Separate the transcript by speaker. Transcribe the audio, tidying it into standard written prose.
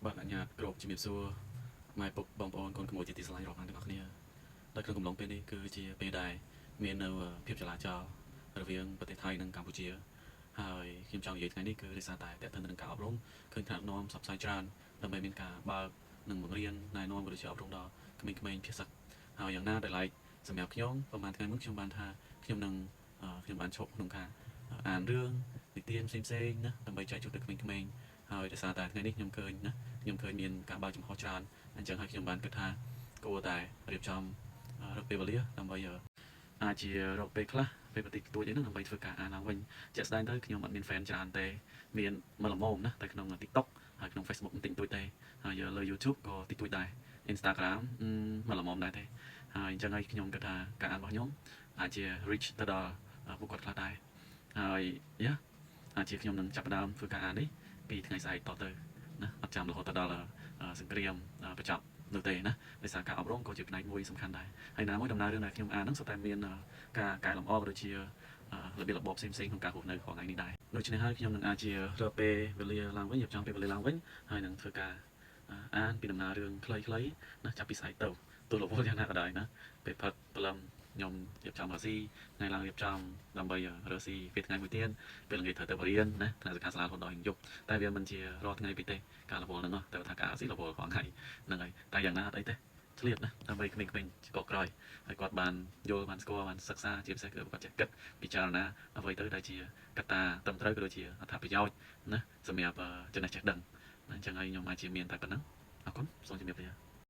Speaker 1: បាទអញ្ញាតគ្រប់ជំរាបសួរម៉ែពុកបងប្អូនកូនក្មួយជាទីស្រឡាញ់របស់ទាំងអស់គ្នាដែលក្នុងកំឡុងពេលនេះគឺជាពេលដែលមាននៅភាពចលាចលរវាងប្រទេសថៃនិងកម្ពុជាហើយខ្ញុំចង់និយាយថ្ងៃនេះគឺដោយសារតែតើតើនឹងការអប់រំឃើញថានាំសប្តាហ៍ច្រើនដើម្បីមានការបើកនិងបង្រៀនណែនាំវិទ្យាអប់រំដល់ក្មេងៗភាគសឹកហើយយ៉ាងណាដែលឡែកសម្រាប់ខ្ញុំប្រហែលថ្ងៃមុនខ្ញុំបានថាខ្ញុំនឹងខ្ញុំបានឈប់ក្នុងការអានរឿងនិទានផ្សេងៗណាដើម្បីចែកជូនដល់ក្មេងៗហើយដោយសារតែថ្ងៃនេះខ្ញុំឃើញណាខ្ញុំឃើញមានការបើកចំហច្រើនអញ្ចឹងហើយខ្ញុំបានគិតថាគួរតែរៀបចំរកពេលវេលាដើម្បីអាចជារកពេលខ្លះពេលបន្តិចបន្តួចហ្នឹងដើម្បីធ្វើការអានឡើងវិញជាក់ស្ដែងទៅខ្ញុំអត់មាន fan ច្រើនទេមានមួយល្មមណាតែក្នុង TikTok ហើយក្នុង Facebook បន្តិចបន្តួចទេហើយលើ YouTube ក៏តិចតួចដែរ Instagram មួយល្មមដែរទេហើយអញ្ចឹងហើយខ្ញុំគិតថាការអានរបស់ខ្ញុំអាចជា reach ទៅដល់ពួកគាត់ខ្លះដែរហើយយ៉ាអាចជាខ្ញុំនឹងចាប់ផ្ដើមធ្វើការអាននេះពីថ្ងៃស្អែកតទៅណាអត់ចាំរហូតដល់សង្គ្រាមបញ្ចប់នោះទេណាដោយសារការអប់រំក៏ជាផ្នែកមួយសំខាន់ដែរហើយណាមួយដំណើររឿងដែលខ្ញុំអានហ្នឹងសុទ្ធតែមានការកែលម្អក៏ដូចជារបៀបរបបផ្សេងៗក្នុងការរស់នៅក្នុងថ្ងៃនេះដែរដូច្នេះហើយខ្ញុំនឹងអាចជារកពេលវេលាឡើងវិញរៀបចំពេលវេលាឡើងវិញហើយនឹងធ្វើការអានពីដំណើររឿងខ្លីៗណាចាប់ពីស្អែកទៅទោះរវល់យ៉ាងណាក៏ដោយណាពេលផឹកព្រលឹមខ្ញុំរៀបចំរកស៊ីថ្ងៃឡើងរៀបចំដើម្បីរកស៊ីពេលថ្ងៃមួយទៀតពេលល្ងាចត្រូវទៅបរៀនណាថ្ងៃសិក្ខាសាលារហូតដល់យប់តែវាមិនជារាល់ថ្ងៃពីទេការរវល់ហ្នឹងតែថាការរកស៊ីរវល់រាល់ថ្ងៃហ្នឹងហើយតែយ៉ាងណាអត់អីទេឆ្លៀតណាដើម្បីក្មេងៗជាកក្រោយហើយគាត់បានយល់បានស្គាល់បានសិក្សាជាពិសេសគឺគាត់ចេះគិតពិចារណាអ្វីទៅដែលជាកត្តាត្រឹមត្រូវក៏ដូចជាអត្ថប្រយោជន៍ណាសម្រាប់ចំណេះចេះដឹងអញ្ចឹងហើយខ្ញុំអាចជាមានតែប៉ុណ្ណឹងអរគុណសូមជម្រាបលា